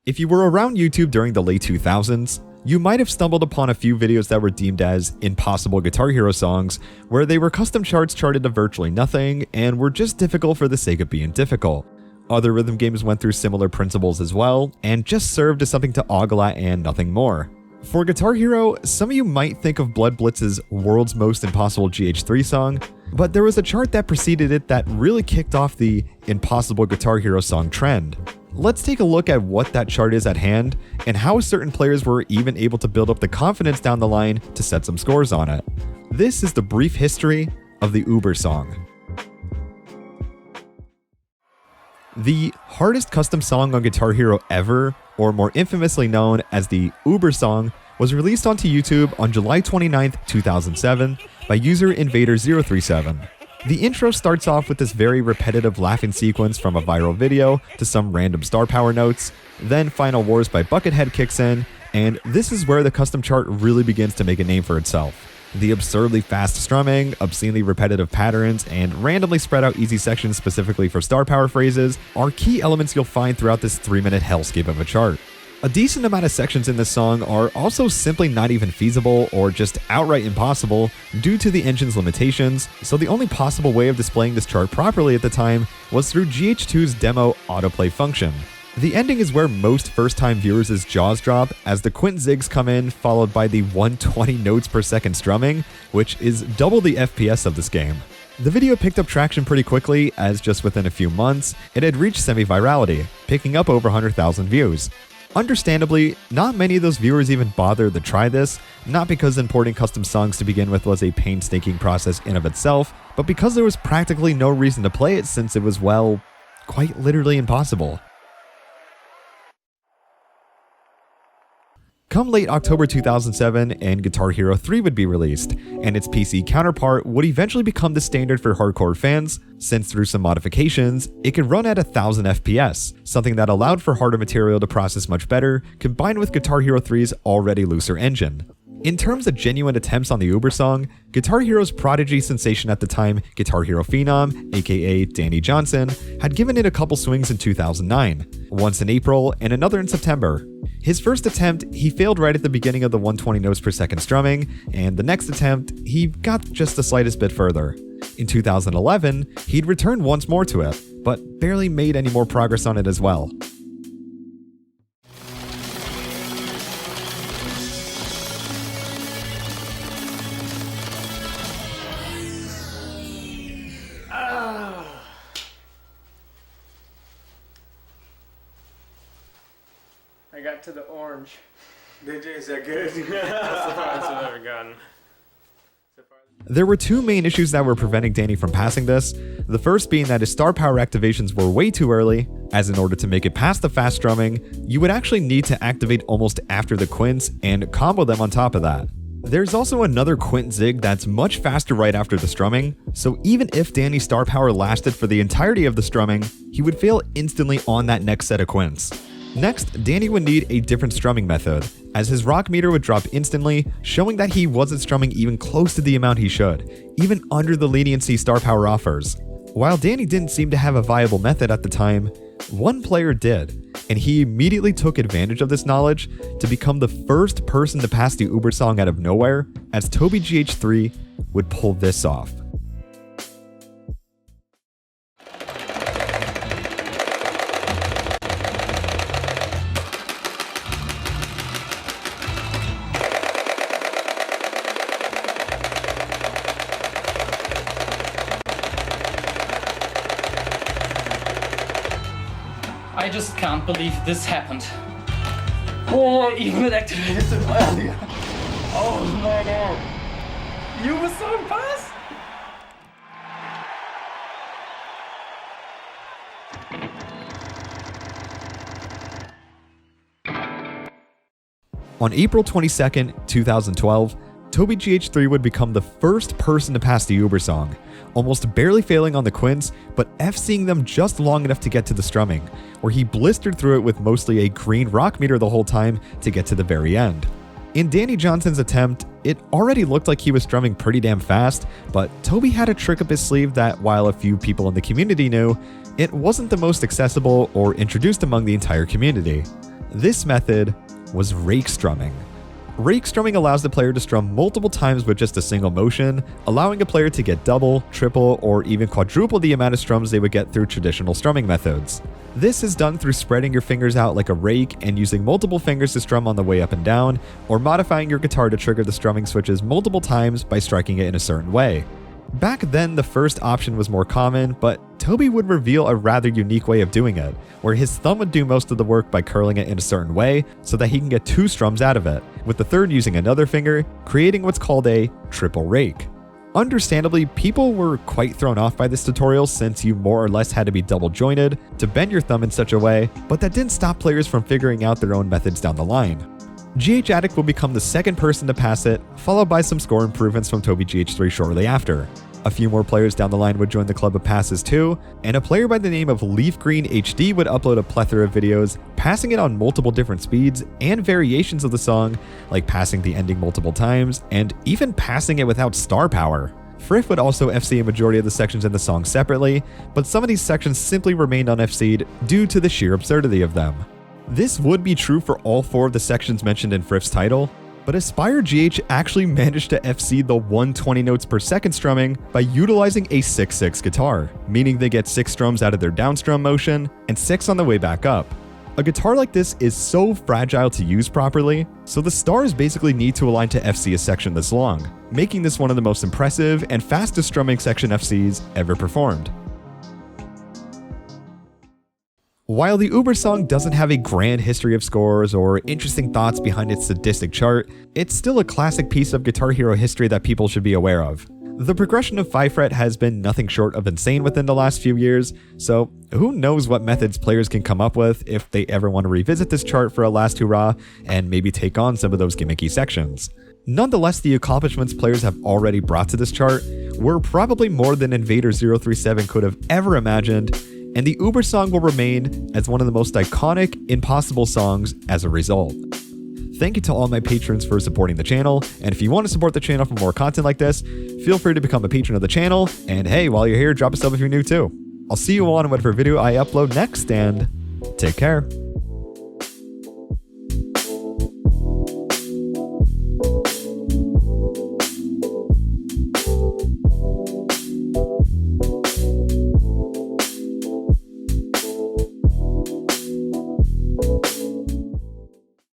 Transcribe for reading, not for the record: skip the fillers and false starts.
If you were around YouTube during the late 2000s, you might have stumbled upon a few videos that were deemed as impossible Guitar Hero songs, where they were custom charts charted to virtually nothing and were just difficult for the sake of being difficult. Other rhythm games went through similar principles as well, and just served as something to ogle at and nothing more. For Guitar Hero, some of you might think of Blood Blitz's World's Most Impossible GH3 song, but there was a chart that preceded it that really kicked off the impossible Guitar Hero song trend. Let's take a look at what that chart is at hand, and how certain players were even able to build up the confidence down the line to set some scores on it. This is the brief history of the Uber song. The hardest custom song on Guitar Hero ever, or more infamously known as the Uber song, was released onto YouTube on July 29, 2007 by user Invader037. The intro starts off with this very repetitive laughing sequence from a viral video to some random star power notes, then Final Wars by Buckethead kicks in, and this is where the custom chart really begins to make a name for itself. The absurdly fast strumming, obscenely repetitive patterns, and randomly spread out easy sections specifically for star power phrases are key elements you'll find throughout this 3-minute hellscape of a chart. A decent amount of sections in this song are also simply not even feasible or just outright impossible due to the engine's limitations, so the only possible way of displaying this chart properly at the time was through GH2's demo autoplay function. The ending is where most first-time viewers' jaws drop as the quint zigs come in, followed by the 120 notes per second strumming, which is double the FPS of this game. The video picked up traction pretty quickly, as just within a few months, it had reached semi-virality, picking up over 100,000 views. Understandably, not many of those viewers even bothered to try this, not because importing custom songs to begin with was a painstaking process in of itself, but because there was practically no reason to play it since it was, well, quite literally impossible. Come late October 2007, and Guitar Hero 3 would be released, and its PC counterpart would eventually become the standard for hardcore fans, since through some modifications, it could run at 1000 FPS, something that allowed for harder material to process much better, combined with Guitar Hero 3's already looser engine. In terms of genuine attempts on the Uber song, Guitar Hero's prodigy sensation at the time, Guitar Hero Phenom, aka Danny Johnson, had given it a couple swings in 2009, once in April and another in September. His first attempt, he failed right at the beginning of the 120 notes per second strumming, and the next attempt, he got just the slightest bit further. In 2011, he'd returned once more to it, but barely made any more progress on it as well. I got to the orange. Did you? Is that good? That's the farthest I've ever gotten. There were two main issues that were preventing Danny from passing this, the first being that his star power activations were way too early, as in order to make it past the fast strumming, you would actually need to activate almost after the quints and combo them on top of that. There's also another quint zig that's much faster right after the strumming, so even if Danny's star power lasted for the entirety of the strumming, he would fail instantly on that next set of quints. Next, Danny would need a different strumming method, as his rock meter would drop instantly, showing that he wasn't strumming even close to the amount he should, even under the leniency star power offers. While Danny didn't seem to have a viable method at the time, one player did, and he immediately took advantage of this knowledge to become the first person to pass the Uber song out of nowhere, as Toby GH3 would pull this off. I just can't believe this happened. Oh, even with activated earlier. Oh my god. You were so fast. On April 22nd, 2012, Toby GH3 would become the first person to pass the Uber song, almost barely failing on the quints, but F-seeing them just long enough to get to the strumming, where he blistered through it with mostly a green rock meter the whole time to get to the very end. In Danny Johnson's attempt, it already looked like he was strumming pretty damn fast, but Toby had a trick up his sleeve that, while a few people in the community knew, it wasn't the most accessible or introduced among the entire community. This method was rake strumming. Rake strumming allows the player to strum multiple times with just a single motion, allowing a player to get double, triple, or even quadruple the amount of strums they would get through traditional strumming methods. This is done through spreading your fingers out like a rake and using multiple fingers to strum on the way up and down, or modifying your guitar to trigger the strumming switches multiple times by striking it in a certain way. Back then, the first option was more common, but Toby would reveal a rather unique way of doing it, where his thumb would do most of the work by curling it in a certain way so that he can get 2 strums out of it, with the third using another finger, creating what's called a triple rake. Understandably, people were quite thrown off by this tutorial since you more or less had to be double jointed to bend your thumb in such a way, but that didn't stop players from figuring out their own methods down the line. GH Addict will become the second person to pass it, followed by some score improvements from Toby GH3 shortly after. A few more players down the line would join the club of passes too, and a player by the name of Leaf Green HD would upload a plethora of videos, passing it on multiple different speeds and variations of the song, like passing the ending multiple times, and even passing it without star power. Friff would also FC a majority of the sections in the song separately, but some of these sections simply remained un-FC'd due to the sheer absurdity of them. This would be true for all 4 of the sections mentioned in Friff's title, but Aspire GH actually managed to FC the 120 notes per second strumming by utilizing a 6/6 guitar, meaning they get 6 strums out of their downstrum motion and 6 on the way back up. A guitar like this is so fragile to use properly, so the stars basically need to align to FC a section this long, making this one of the most impressive and fastest strumming section FCs ever performed. While the Uber song doesn't have a grand history of scores or interesting thoughts behind its sadistic chart, it's still a classic piece of Guitar Hero history that people should be aware of. The progression of 5 fret has been nothing short of insane within the last few years, so who knows what methods players can come up with if they ever want to revisit this chart for a last hurrah and maybe take on some of those gimmicky sections. Nonetheless, the accomplishments players have already brought to this chart were probably more than Invader 037 could have ever imagined, and the Uber song will remain as one of the most iconic, impossible songs as a result. Thank you to all my patrons for supporting the channel, and if you want to support the channel for more content like this, feel free to become a patron of the channel, and hey, while you're here, drop a sub if you're new too. I'll see you all in whatever video I upload next, and take care.